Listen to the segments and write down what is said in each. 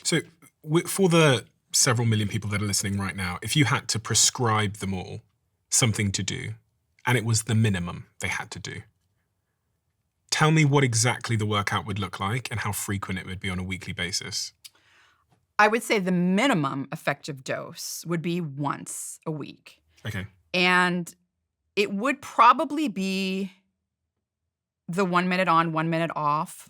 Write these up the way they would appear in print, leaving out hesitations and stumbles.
So for the several million people that are listening right now, if you had to prescribe them all something to do, and it was the minimum they had to do, tell me what exactly the workout would look like and how frequent it would be on a weekly basis. I would say the minimum effective dose would be once a week. Okay. And it would probably be the 1 minute on, 1 minute off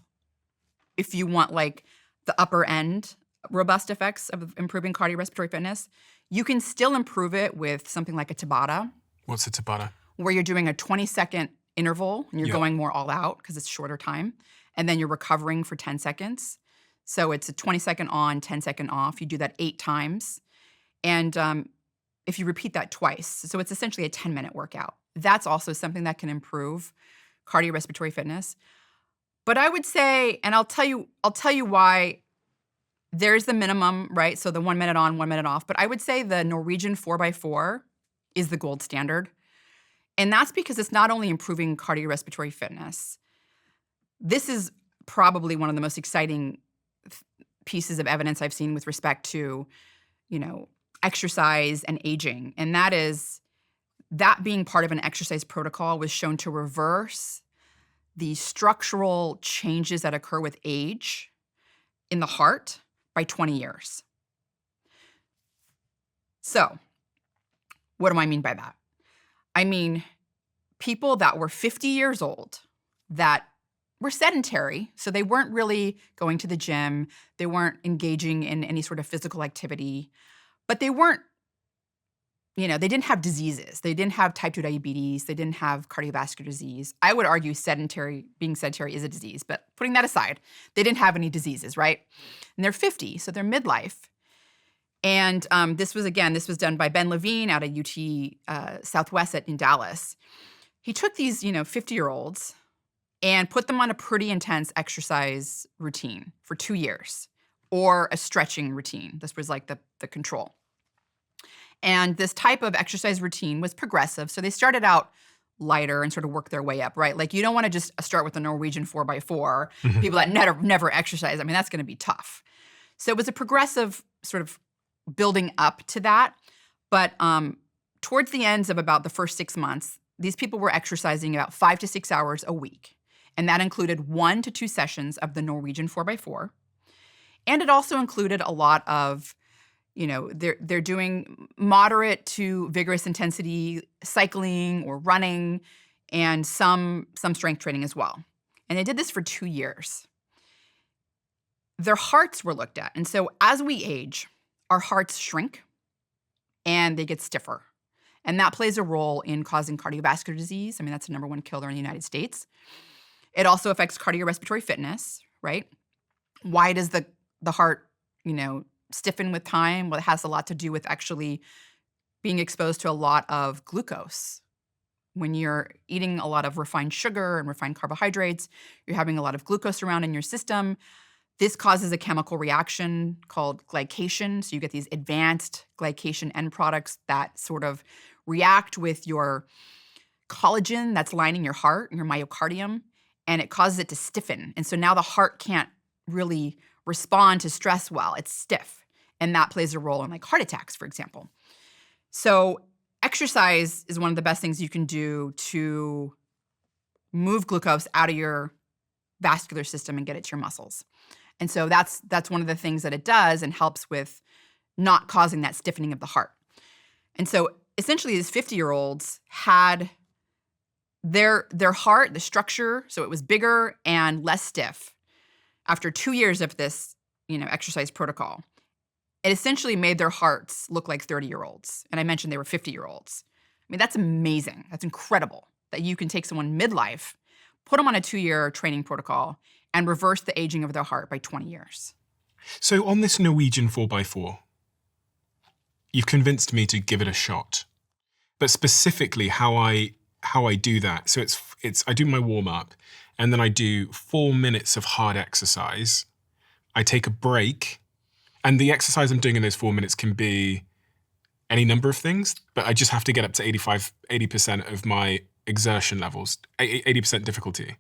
if you want like the upper end robust effects of improving cardiorespiratory fitness. You can still improve it with something like a Tabata. What's a Tabata? Where you're doing a 20-second interval and you're going more all out because it's shorter time. And then you're recovering for 10 seconds. So it's a 20-second on, 10-second off. You do that 8 times. And if you repeat that twice, so it's essentially a 10-minute workout. That's also something that can improve cardiorespiratory fitness. But I would say, and I'll tell you why there's the minimum, right? So the 1 minute on, 1 minute off. But I would say the Norwegian 4x4 is the gold standard. And that's because it's not only improving cardiorespiratory fitness. This is probably one of the most exciting pieces of evidence I've seen with respect to, exercise and aging. And that is that being part of an exercise protocol was shown to reverse the structural changes that occur with age in the heart by 20 years. So, what do I mean by that? I mean, people that were 50 years old that were sedentary, so they weren't really going to the gym, they weren't engaging in any sort of physical activity, but they weren't, they didn't have diseases. They didn't have type 2 diabetes. They didn't have cardiovascular disease. I would argue being sedentary is a disease, but putting that aside, they didn't have any diseases, right? And they're 50, so they're midlife. And this was done by Ben Levine out of UT Southwest in Dallas. He took these, 50-year-olds and put them on a pretty intense exercise routine for 2 years, or a stretching routine. This was like the control. And this type of exercise routine was progressive. So they started out lighter and sort of worked their way up, right? Like you don't want to just start with the Norwegian 4x4, people that never exercise. I mean, that's going to be tough. So it was a progressive sort of building up to that. But towards the ends of about the first 6 months, these people were exercising about 5 to 6 hours a week. And that included 1 to 2 sessions of the Norwegian 4x4. And it also included a lot of, they're doing moderate to vigorous intensity cycling or running and some strength training as well. And they did this for 2 years. Their hearts were looked at. And so as we age, our hearts shrink and they get stiffer. And that plays a role in causing cardiovascular disease. I mean, that's the number 1 killer in the United States. It also affects cardiorespiratory fitness, right? Why does the heart, stiffen with time? Well, it has a lot to do with actually being exposed to a lot of glucose. When you're eating a lot of refined sugar and refined carbohydrates, you're having a lot of glucose around in your system. This causes a chemical reaction called glycation. So you get these advanced glycation end products that sort of react with your collagen that's lining your heart, your myocardium, and it causes it to stiffen. And so now the heart can't really respond to stress well. It's stiff. And that plays a role in like heart attacks, for example. So exercise is one of the best things you can do to move glucose out of your vascular system and get it to your muscles. And so that's one of the things that it does and helps with not causing that stiffening of the heart. And so essentially these 50-year-olds had their heart, the structure, so it was bigger and less stiff after 2 years of this, exercise protocol. It essentially made their hearts look like 30-year-olds. And I mentioned they were 50-year-olds. I mean, that's amazing. That's incredible that you can take someone midlife, put them on a 2-year training protocol, and reverse the aging of their heart by 20 years. So on this Norwegian 4x4, you've convinced me to give it a shot. But specifically how I do that. So it's I do my warm-up, and then I do 4 minutes of hard exercise. I take a break, and the exercise I'm doing in those 4 minutes can be any number of things, but I just have to get up to 80% of my exertion levels, 80% difficulty.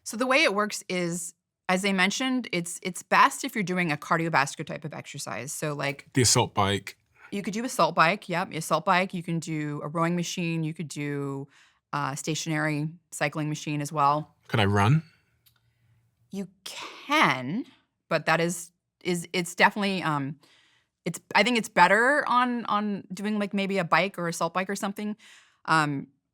So the way it works is as I mentioned, it's best if you're doing a cardiovascular type of exercise. So like The assault bike. you could do assault bike. Yep, assault bike. You can do a rowing machine. You could do a stationary cycling machine as well. Could I run? You can, but that is it's definitely I think it's better on doing like maybe a bike or assault bike or something.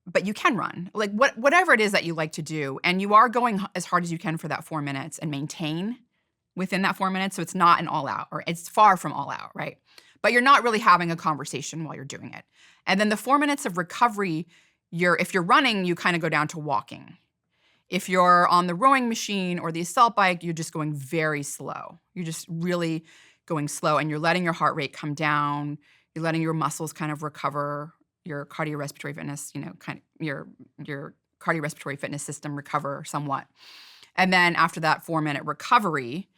But you can run, like whatever it is that you like to do, and you are going as hard as you can for that 4 minutes and maintain within that 4 minutes. So it's not an all out, or it's far from all out, right? But you're not really having a conversation while you're doing it. And then the 4 minutes of recovery, if you're running, you kind of go down to walking. If you're on the rowing machine or the assault bike, you're just going very slow. You're just really going slow, and you're letting your heart rate come down. You're letting your muscles kind of recover, your cardiorespiratory fitness, kind of your cardiorespiratory fitness system recover somewhat. And then after that 4 minute recovery,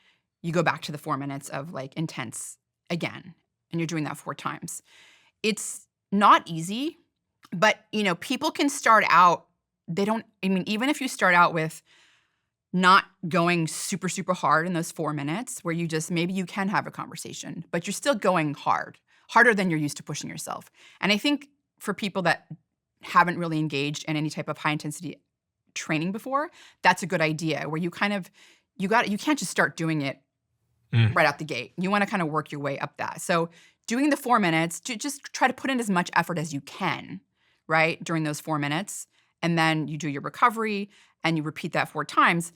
you go back to the 4 minutes of like intense again. And you're doing that 4 times. It's not easy, but people can start out, even if you start out with not going super, super hard in those 4 minutes where maybe you can have a conversation, but you're still going harder than you're used to pushing yourself. And I think for people that haven't really engaged in any type of high intensity training before, that's a good idea where you can't just start doing it right out the gate. You want to kind of work your way up that. So doing the 4 minutes, just try to put in as much effort as you can, right, during those 4 minutes. And then you do your recovery and you repeat that 4 times.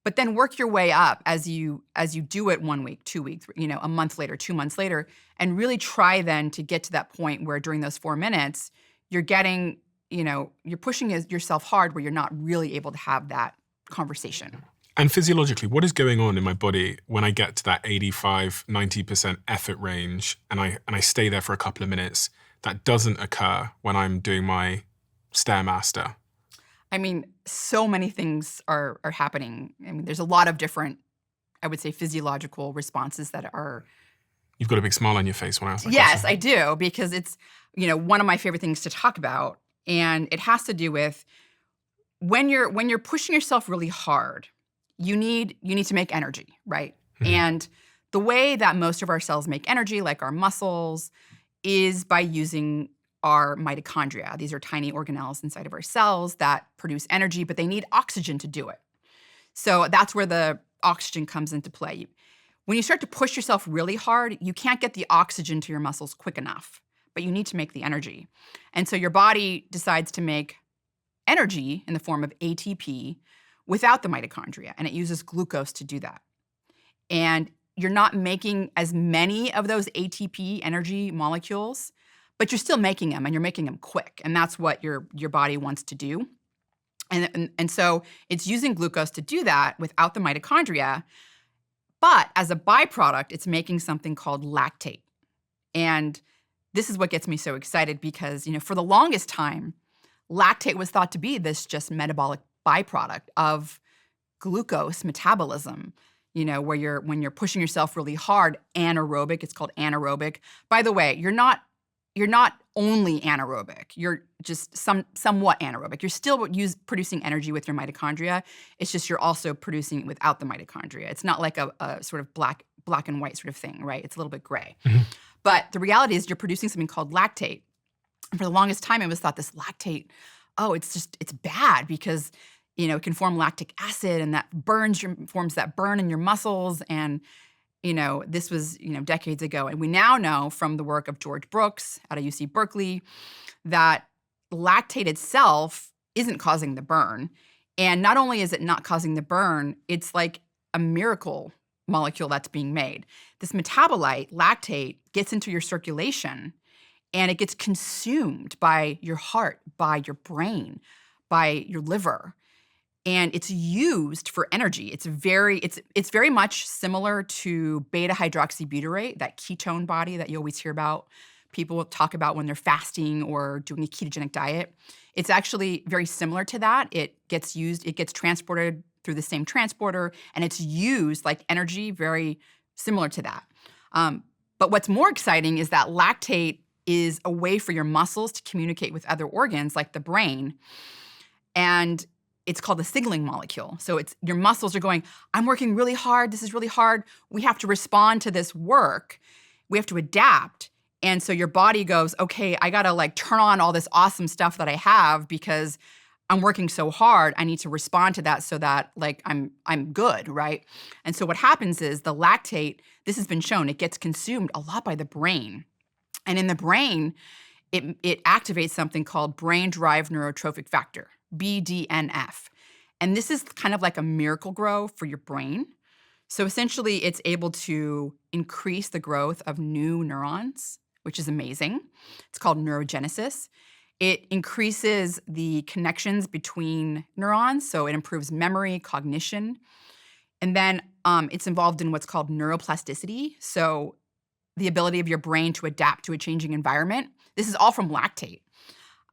But then work your way up as you do it 1 week, 2 weeks, a month later, 2 months later, and really try then to get to that point where during those 4 minutes, you're getting, you're pushing yourself hard where you're not really able to have that conversation. And physiologically, what is going on in my body when I get to that 85, 90% effort range and I stay there for a couple of minutes that doesn't occur when I'm doing my Stairmaster? I mean, so many things are happening. I mean, there's a lot of different, I would say, physiological responses that are. You've got a big smile on your face when I ask that Yes, question. I do, because it's, one of my favorite things to talk about. And it has to do with when you're pushing yourself really hard, you need to make energy, right? Mm-hmm. And the way that most of our cells make energy, like our muscles, is by using our mitochondria. These are tiny organelles inside of our cells that produce energy, but they need oxygen to do it. So that's where the oxygen comes into play. When you start to push yourself really hard, you can't get the oxygen to your muscles quick enough, but you need to make the energy. And so your body decides to make energy in the form of ATP without the mitochondria, and it uses glucose to do that. And you're not making as many of those ATP energy molecules, but you're still making them, and you're making them quick. And that's what your body wants to do. And so it's using glucose to do that without the mitochondria. But as a byproduct, it's making something called lactate. And this is what gets me so excited because, for the longest time, lactate was thought to be this just metabolic byproduct of glucose metabolism, where when you're pushing yourself really hard, anaerobic, it's called anaerobic. By the way, you're not only anaerobic. You're just somewhat anaerobic. You're still producing energy with your mitochondria. It's just you're also producing it without the mitochondria. It's not like a sort of black and white sort of thing, right? It's a little bit gray. Mm-hmm. But the reality is you're producing something called lactate. And for the longest time, it was thought this lactate, it's bad because, it can form lactic acid and that forms that burn in your muscles. And this was, decades ago. And we now know from the work of George Brooks out of UC Berkeley that lactate itself isn't causing the burn. And not only is it not causing the burn, it's like a miracle molecule that's being made. This metabolite, lactate, gets into your circulation and it gets consumed by your heart, by your brain, by your liver. And it's used for energy. It's very much similar to beta hydroxybutyrate, that ketone body that you always hear about. People talk about when they're fasting or doing a ketogenic diet. It's actually very similar to that. It gets transported through the same transporter, and it's used like energy, very similar to that. But what's more exciting is that lactate is a way for your muscles to communicate with other organs like the brain. And it's called the signaling molecule. So it's your muscles are going, I'm working really hard. This is really hard. We have to respond to this work. We have to adapt. And so your body goes, okay, I got to like turn on all this awesome stuff that I have because I'm working so hard. I need to respond to that so that like I'm good, right? And so what happens is the lactate, this has been shown, it gets consumed a lot by the brain. And in the brain, it activates something called brain-derived neurotrophic factor, BDNF. And this is kind of like a miracle grow for your brain. So essentially, it's able to increase the growth of new neurons, which is amazing. It's called neurogenesis. It increases the connections between neurons, so it improves memory, cognition. And then it's involved in what's called neuroplasticity, so the ability of your brain to adapt to a changing environment. This is all from lactate.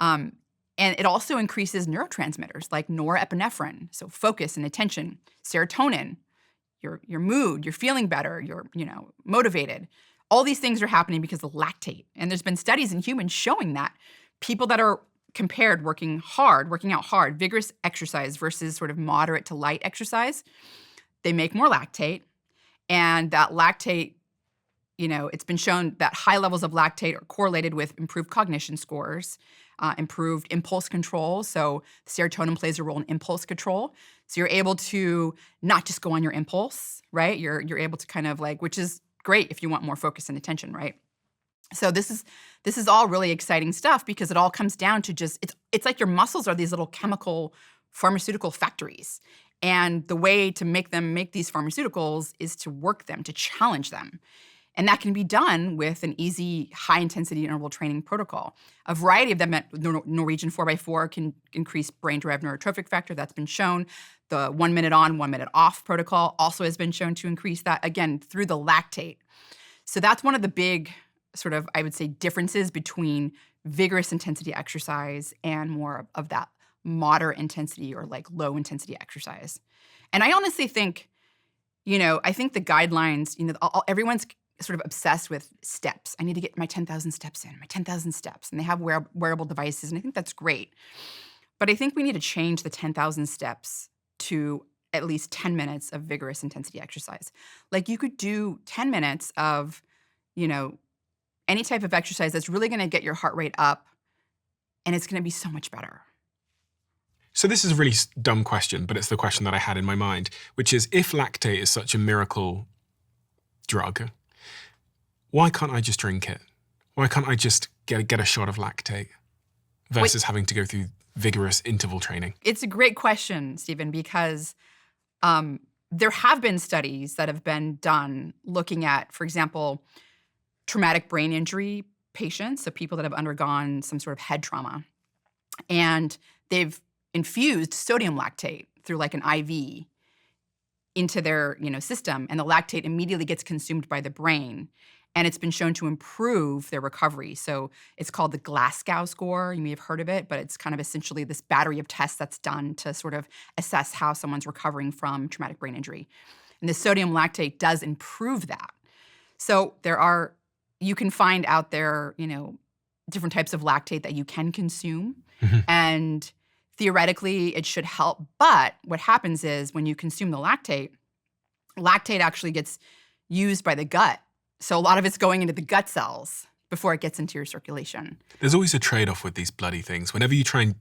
And it also increases neurotransmitters like norepinephrine, so focus and attention, serotonin, your mood, you're feeling better, you're motivated. All these things are happening because of lactate. And there's been studies in humans showing that people that are compared working out hard, vigorous exercise versus sort of moderate to light exercise, they make more lactate. And that lactate, it's been shown that high levels of lactate are correlated with improved cognition scores, improved impulse control. So serotonin plays a role in impulse control. So you're able to not just go on your impulse, right? You're able to kind of like, which is great if you want more focus and attention, right? So this is all really exciting stuff because it all comes down to just it's like your muscles are these little chemical pharmaceutical factories. And the way to make these pharmaceuticals is to work them, to challenge them. And that can be done with an easy high-intensity interval training protocol. A variety of them at Norwegian 4x4 can increase brain-derived neurotrophic factor. That's been shown. The 1 minute on, 1 minute off protocol also has been shown to increase that, again, through the lactate. So that's one of the big sort of, I would say, differences between vigorous intensity exercise and more of that moderate intensity or like low intensity exercise. And I honestly think, I think the guidelines, everyone's sort of obsessed with steps. I need to get my 10,000 steps in, my 10,000 steps. And they have wearable devices, and I think that's great. But I think we need to change the 10,000 steps to at least 10 minutes of vigorous intensity exercise. Like you could do 10 minutes of, any type of exercise that's really going to get your heart rate up, and it's going to be so much better. So this is a really dumb question, but it's the question that I had in my mind, which is if lactate is such a miracle drug, why can't I just drink it? Why can't I just get a shot of lactate versus having to go through vigorous interval training? It's a great question, Stephen, because there have been studies that have been done looking at, for example, traumatic brain injury patients, so people that have undergone some sort of head trauma. And they've infused sodium lactate through like an IV into their system, and the lactate immediately gets consumed by the brain. And it's been shown to improve their recovery. So it's called the Glasgow score. You may have heard of it, but it's kind of essentially this battery of tests that's done to sort of assess how someone's recovering from traumatic brain injury. And the sodium lactate does improve that. So you can find out there, different types of lactate that you can consume. Mm-hmm. And theoretically, it should help. But what happens is when you consume the lactate actually gets used by the gut. So a lot of it's going into the gut cells before it gets into your circulation. There's always a trade-off with these bloody things. Whenever you try and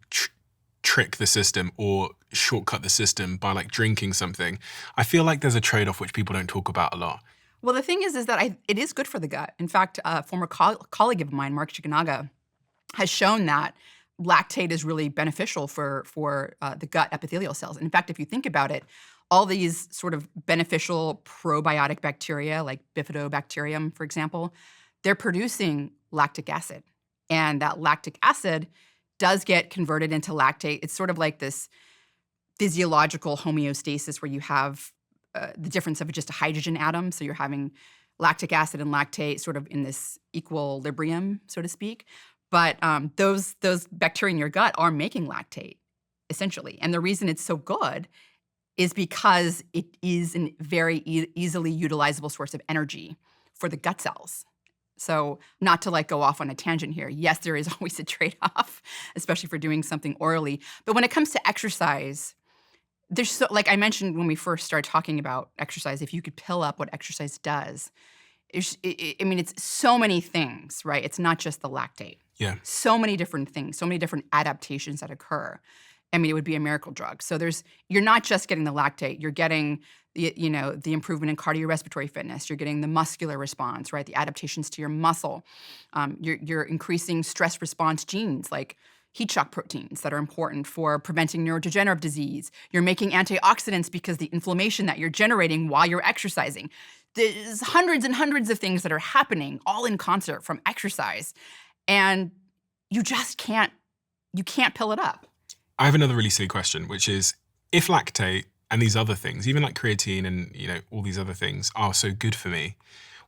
trick the system or shortcut the system by like drinking something, I feel like there's a trade-off which people don't talk about a lot. Well, the thing is that it is good for the gut. In fact, a former colleague of mine, Mark Chikanaga, has shown that lactate is really beneficial for the gut epithelial cells. In fact, if you think about it, all these sort of beneficial probiotic bacteria, like bifidobacterium, for example, they're producing lactic acid. And that lactic acid does get converted into lactate. It's sort of like this physiological homeostasis where you have the difference of just a hydrogen atom. So you're having lactic acid and lactate sort of in this equilibrium, so to speak. But those bacteria in your gut are making lactate, essentially. And the reason it's so good is because it is a very easily utilizable source of energy for the gut cells. So not to go off on a tangent here. Yes, there is always a trade-off, especially for doing something orally. But when it comes to exercise, there's so, like I mentioned when we first started talking about exercise, if you could pill up what exercise does, it's so many things, right? It's not just the lactate. Yeah. So many different things, so many different adaptations that occur. I mean, it would be a miracle drug. So you're not just getting the lactate, you're getting the improvement in cardiorespiratory fitness, you're getting the muscular response, right? The adaptations to your muscle. You're increasing stress response genes like heat shock proteins that are important for preventing neurodegenerative disease. You're making antioxidants because the inflammation that you're generating while you're exercising. There's hundreds and hundreds of things that are happening all in concert from exercise. And you just can't pill it up. I have another really silly question, which is if lactate and these other things, even like creatine and all these other things are so good for me,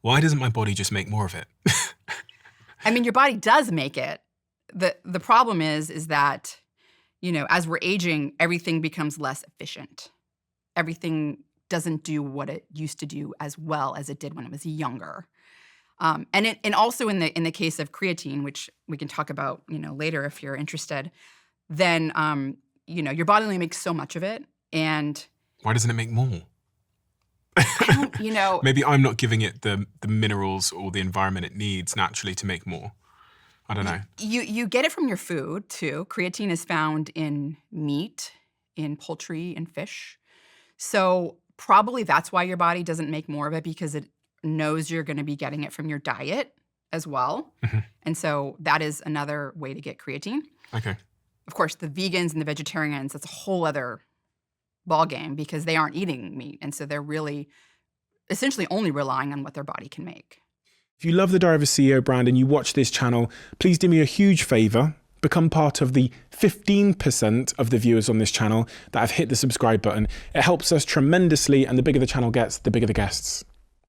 why doesn't my body just make more of it? I mean, your body does make it. The problem is that, as we're aging, everything becomes less efficient. Everything doesn't do what it used to do as well as it did when it was younger. And also in the case of creatine, which we can talk about, later if you're interested, then your body only makes so much of it. And why doesn't it make more? I don't, Maybe I'm not giving it the minerals or the environment it needs naturally to make more. I don't know. You get it from your food too. Creatine is found in meat, in poultry, and fish. So probably that's why your body doesn't make more of it, because it knows you're going to be getting it from your diet as well. Mm-hmm. And so that is another way to get creatine. Okay. Of course, the vegans and the vegetarians, that's a whole other ballgame because they aren't eating meat. And so they're really essentially only relying on what their body can make. If you love the Diary of a CEO brand and you watch this channel, please do me a huge favor. Become part of the 15% of the viewers on this channel that have hit the subscribe button. It helps us tremendously, and the bigger the channel gets, the bigger the guests.